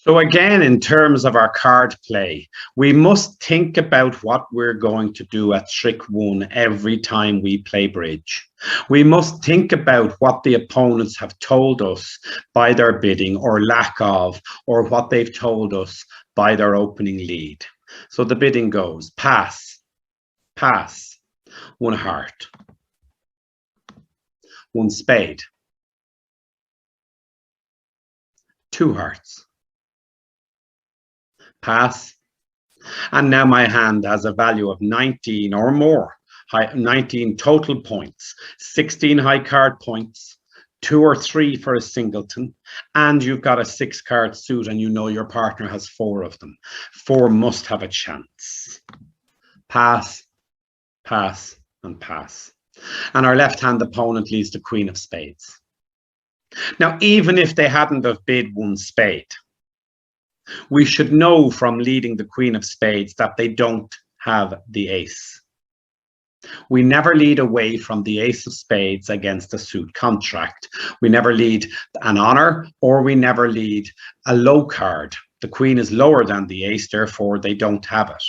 So again, in terms of our card play, we must think about what we're going to do at trick one every time we play bridge. We must think about what the opponents have told us by their bidding or lack of, or what they've told us by their opening lead. So the bidding goes pass, pass, one heart, one spade, two hearts, pass, and now my hand has a value of 19 or more, 19 total points, 16 high card points, 2 or 3 for a singleton, and you've got a 6-card suit and you know your partner has 4 of them. 4 must have a chance. Pass, pass, and pass. And our left-hand opponent leads the Queen of Spades. Now, even if they hadn't have bid one spade, we should know from leading the Queen of Spades that they don't have the ace. We never lead away from the ace of spades against a suit contract. We never lead an honor, or we never lead a low card. The queen is lower than the ace, therefore they don't have it.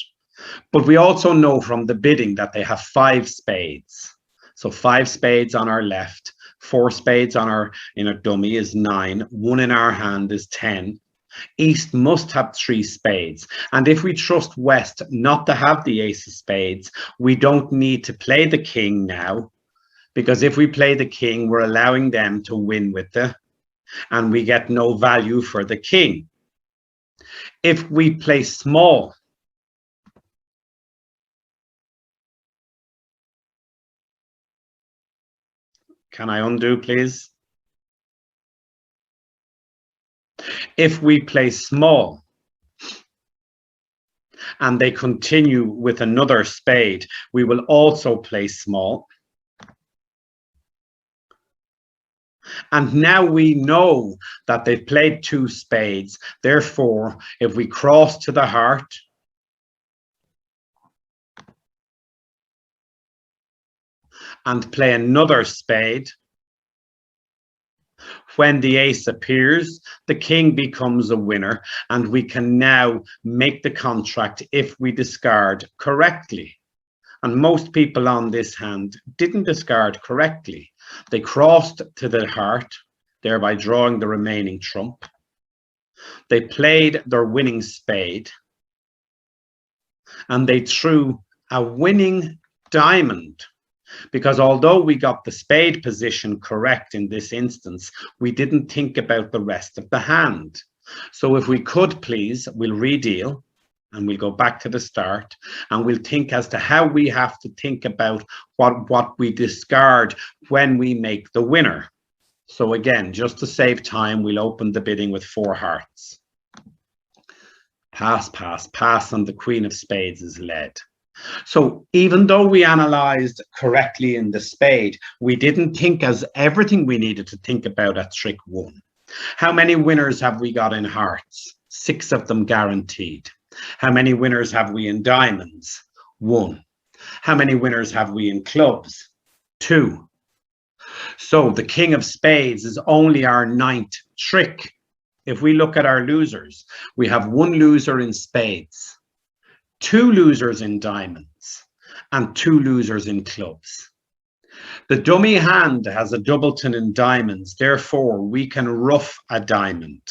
But we also know from the bidding that they have 5 spades. So 5 spades on our left, 4 spades on our dummy is 9, 1 in our hand is 10. East must have 3 spades, and if we trust West not to have the ace of spades, we don't need to play the king now, because if we play the king, we're allowing them to win with the, and we get no value for the king. If we play small, can I undo, please? If we play small and they continue with another spade, we will also play small. And now we know that they've played 2 spades. Therefore, if we cross to the heart, and play another spade, when the ace appears, the king becomes a winner, and we can now make the contract if we discard correctly. And most people on this hand didn't discard correctly. They crossed to the heart, thereby drawing the remaining trump. They played their winning spade, and they threw a winning diamond. Because although we got the spade position correct in this instance, we didn't think about the rest of the hand. So if we could, please, we'll redeal and we'll go back to the start and we'll think as to how we have to think about what we discard when we make the winner. So again, just to save time, we'll open the bidding with 4 hearts. Pass, pass, pass, and the Queen of Spades is led. So even though we analyzed correctly in the spade, we didn't think as everything we needed to think about at trick 1. How many winners have we got in hearts? 6 of them guaranteed. How many winners have we in diamonds? 1. How many winners have we in clubs? 2. So the King of Spades is only our 9th trick. If we look at our losers, we have 1 loser in spades, 2 losers in diamonds, and 2 losers in clubs. The dummy hand has a doubleton in diamonds, therefore we can ruff a diamond.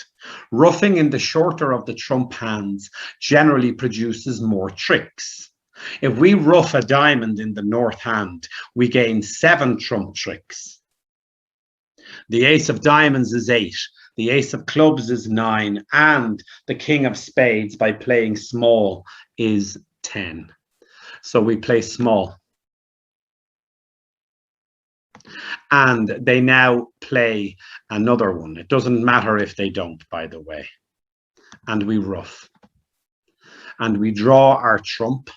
Ruffing in the shorter of the trump hands generally produces more tricks. If we ruff a diamond in the north hand, we gain 7 trump tricks. The ace of diamonds is 8, the ace of clubs is 9, and the King of Spades, by playing small, is 10. So we play small. And they now play another one. It doesn't matter if they don't, by the way. And we ruff. And we draw our trump.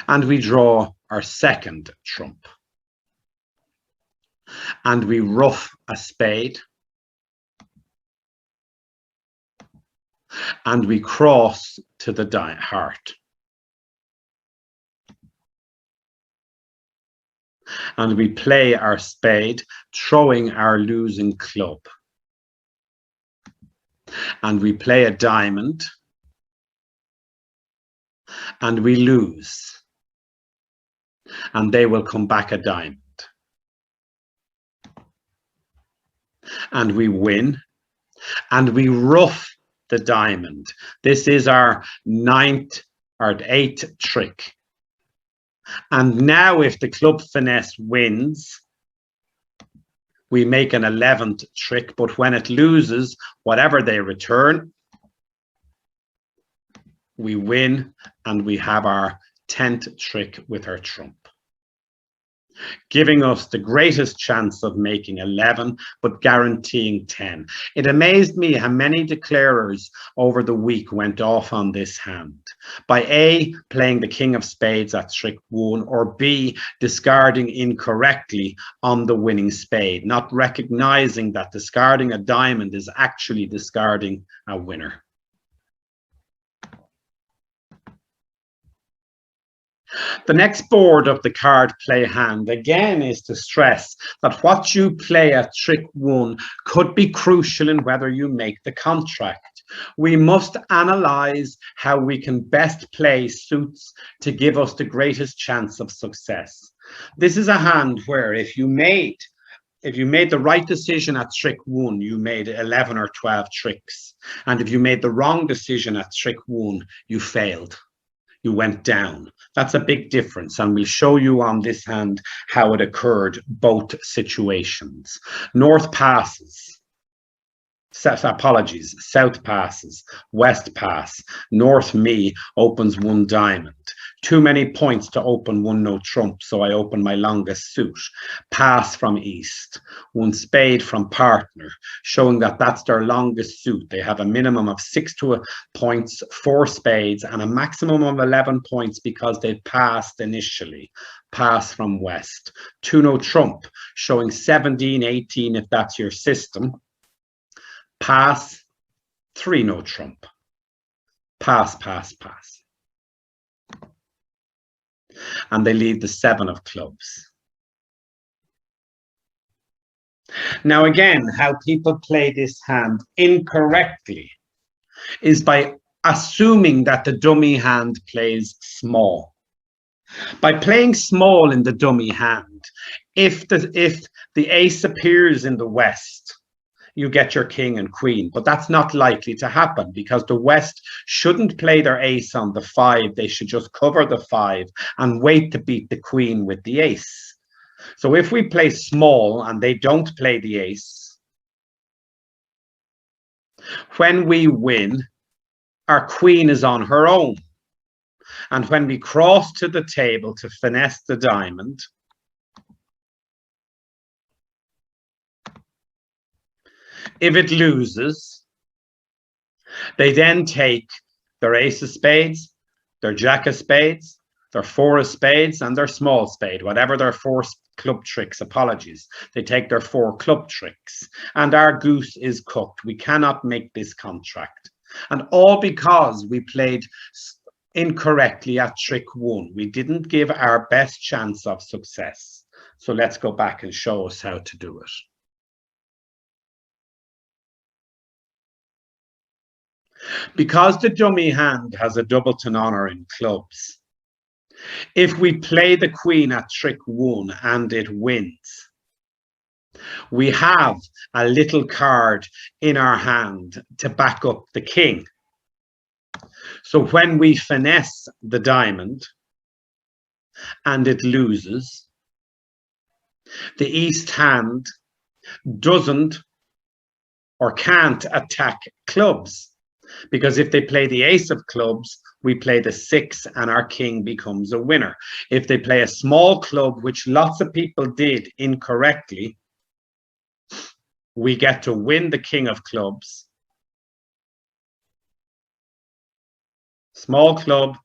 And we draw our second trump. And we ruff a spade. And we cross to the heart. And we play our spade, throwing our losing club. and we play a diamond, and we lose, and they will come back a diamond, and we win, and we ruff the diamond. This is our 9th or 8th trick. And now if the club finesse wins, we make an 11th trick, but when it loses, whatever they return, we win, and we have our 10th trick with our trump, giving us the greatest chance of making 11, but guaranteeing 10. It amazed me how many declarers over the week went off on this hand by A, playing the king of spades at trick 1, or B, discarding incorrectly on the winning spade, not recognizing that discarding a diamond is actually discarding a winner. The next board of the card play hand again is to stress that what you play at trick 1 could be crucial in whether you make the contract. We must analyze how we can best play suits to give us the greatest chance of success. This is a hand where if you made the right decision at trick 1, you made 11 or 12 tricks. And if you made the wrong decision at trick 1, you failed. You went down. That's a big difference, and we'll show you on this hand how it occurred, both situations. North passes, south passes, west pass, north me opens 1 diamond. Too many points to open 1 no trump, so I open my longest suit. Pass from east, 1 spade from partner, showing that that's their longest suit. They have a minimum of 6 points, 4 spades, and a maximum of 11 points because they passed initially. Pass from west, 2 no trump, showing 17, 18 if that's your system. Pass, 3 no trump. Pass, pass, pass. And they leave the 7 of clubs. Now again, how people play this hand incorrectly is by assuming that the dummy hand plays small. By playing small in the dummy hand, if the ace appears in the west, you get your king and queen, but that's not likely to happen because the West shouldn't play their ace on the 5. They should just cover the 5 and wait to beat the queen with the ace. So if we play small and they don't play the ace, when we win, our queen is on her own. And when we cross to the table to finesse the diamond, if it loses, they then take their ace of spades, their jack of spades, their 4 of spades, and their small spade, whatever their 4 club tricks, they take their 4 club tricks, and our goose is cooked. We cannot make this contract. And all because we played incorrectly at trick 1. We didn't give our best chance of success. So let's go back and show us how to do it. Because the dummy hand has a doubleton honor in clubs, if we play the queen at trick 1 and it wins, we have a little card in our hand to back up the king. So when we finesse the diamond and it loses, the east hand doesn't or can't attack clubs. Because if they play the ace of clubs, we play the 6 and our king becomes a winner. If they play a small club, which lots of people did incorrectly, we get to win the king of clubs. Small club.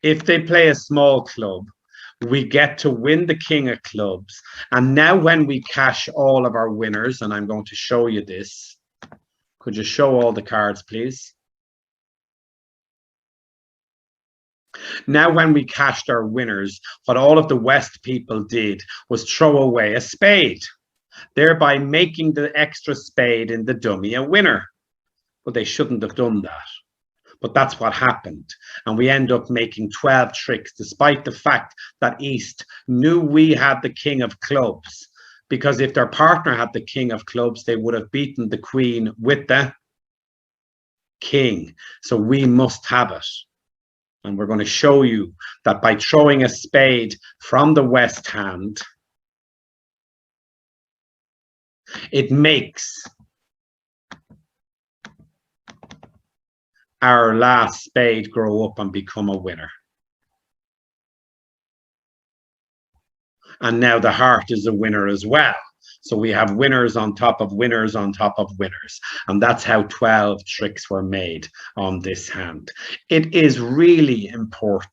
If they play a small club, we get to win the king of clubs. And now when we cash all of our winners, and I'm going to show you this. Could you show all the cards, please? Now, when we cashed our winners, what all of the West people did was throw away a spade, thereby making the extra spade in the dummy a winner. But they shouldn't have done that. But that's what happened. And we end up making 12 tricks, despite the fact that East knew we had the king of clubs. Because if their partner had the king of clubs, they would have beaten the queen with the king. So we must have it. And we're going to show you that by throwing a spade from the West hand, it makes our last spade grow up and become a winner. And now the heart is a winner as well. So we have winners on top of winners on top of winners. And that's how 12 tricks were made on this hand. It is really important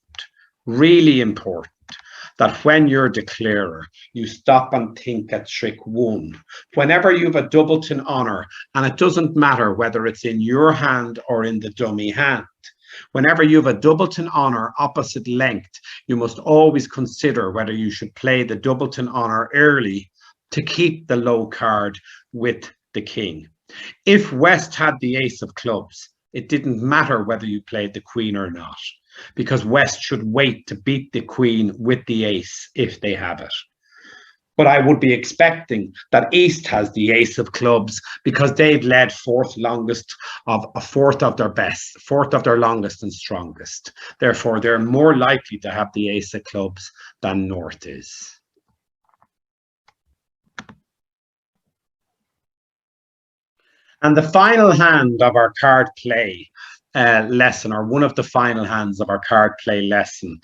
that when you're declarer, you stop and think at trick one. Whenever you have a doubleton honor, and it doesn't matter whether it's in your hand or in the dummy hand, whenever you have a doubleton honor opposite length, you must always consider whether you should play the doubleton honor early to keep the low card with the king. If West had the ace of clubs, it didn't matter whether you played the queen or not, because West should wait to beat the queen with the ace if they have it. But I would be expecting that East has the ace of clubs because they've led fourth longest of a fourth of their best, fourth of their longest and strongest. Therefore, they're more likely to have the ace of clubs than North is. And the final hand of our card play lesson, or one of the final hands of our card play lesson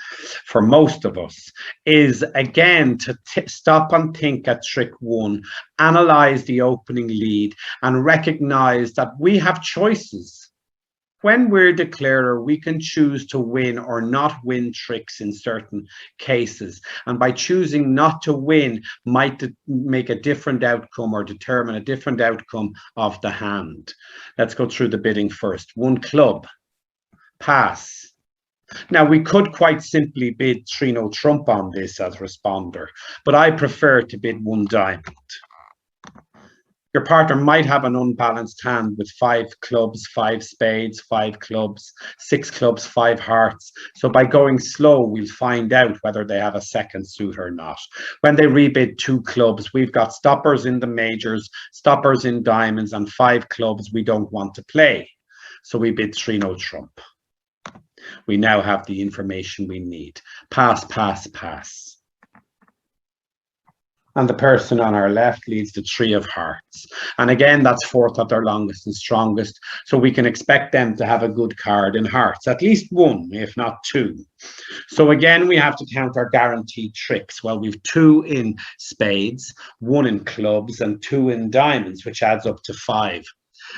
for most of us, is again to stop and think at trick one, analyze the opening lead, and recognize that we have choices. When we're declarer, we can choose to win or not win tricks in certain cases. And by choosing not to win might make a different outcome or determine a different outcome of the hand. Let's go through the bidding first. One club, pass. Now, we could quite simply bid 3-no trump on this as responder, but I prefer to bid one diamond. Your partner might have an unbalanced hand with 5 clubs, 5 spades, 5 clubs, 6 clubs, 5 hearts. So by going slow, we'll find out whether they have a second suit or not. When they rebid 2 clubs, we've got stoppers in the majors, stoppers in diamonds, and 5 clubs we don't want to play. So we bid 3-no trump. We now have the information we need. Pass, pass, pass. And the person on our left leads the 3 of hearts. And again, that's fourth of their longest and strongest. So we can expect them to have a good card in hearts, at least 1, if not 2. So again, we have to count our guaranteed tricks. Well, we've 2 in spades, 1 in clubs, and 2 in diamonds, which adds up to 5.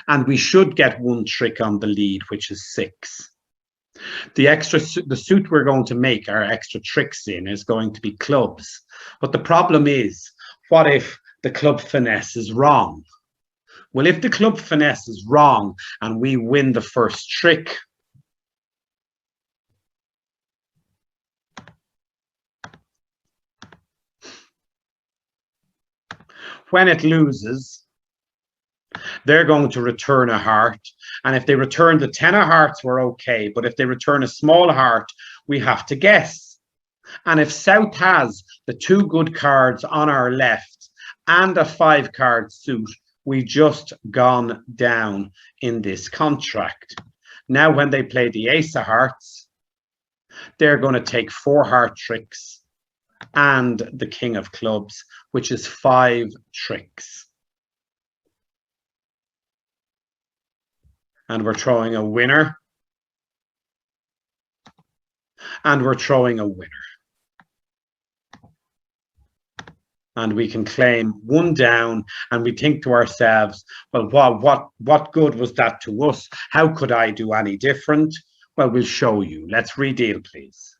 And we should get 1 trick on the lead, which is 6. The suit we're going to make our extra tricks in is going to be clubs. But the problem is, what if the club finesse is wrong? Well, if the club finesse is wrong and we win the first trick, when it loses, they're going to return a heart. And if they return the 10 of hearts, we're okay. But if they return a small heart, we have to guess. And if South has the 2 good cards on our left and a 5-card suit, we just gone down in this contract. Now, when they play the ace of hearts, they're going to take 4 heart tricks and the king of clubs, which is 5 tricks. And we're throwing a winner. And we're throwing a winner. And we can claim 1 down, and we think to ourselves, well, what good was that to us? How could I do any different? Well, we'll show you. Let's redeal, please.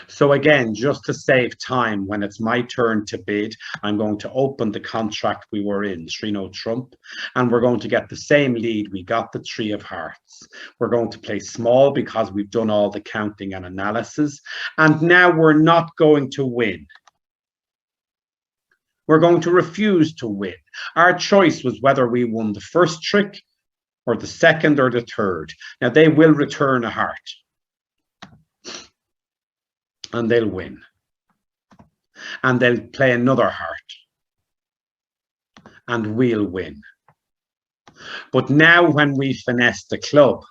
So again, just to save time, when it's my turn to bid, I'm going to open the contract we were in, 3-note trump, and we're going to get the same lead. We got the 3 of hearts. We're going to play small because we've done all the counting and analysis. And now we're not going to win. We're going to refuse to win. Our choice was whether we won the first trick or the second or the third. Now they will return a heart. And they'll win. And they'll play another heart. And we'll win. But now when we finesse the club,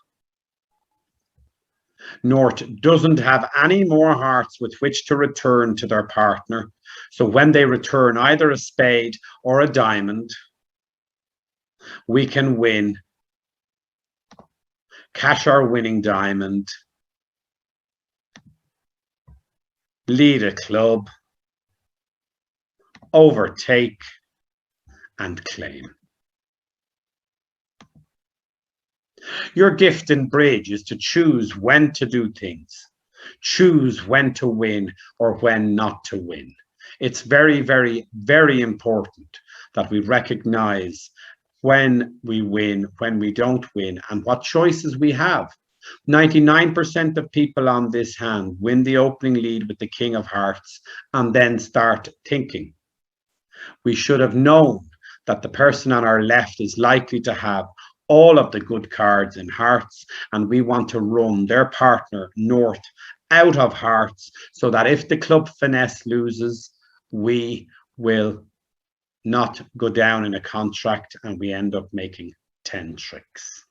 North doesn't have any more hearts with which to return to their partner. So when they return either a spade or a diamond, we can win, cash our winning diamond, lead a club, overtake, and claim. Your gift in bridge is to choose when to do things, choose when to win or when not to win. It's very, very, very important that we recognize when we win, when we don't win, and what choices we have. 99% of people on this hand win the opening lead with the King of Hearts and then start thinking. We should have known that the person on our left is likely to have all of the good cards in hearts, and we want to run their partner North out of hearts so that if the club finesse loses, we will not go down in a contract and we end up making 10 tricks.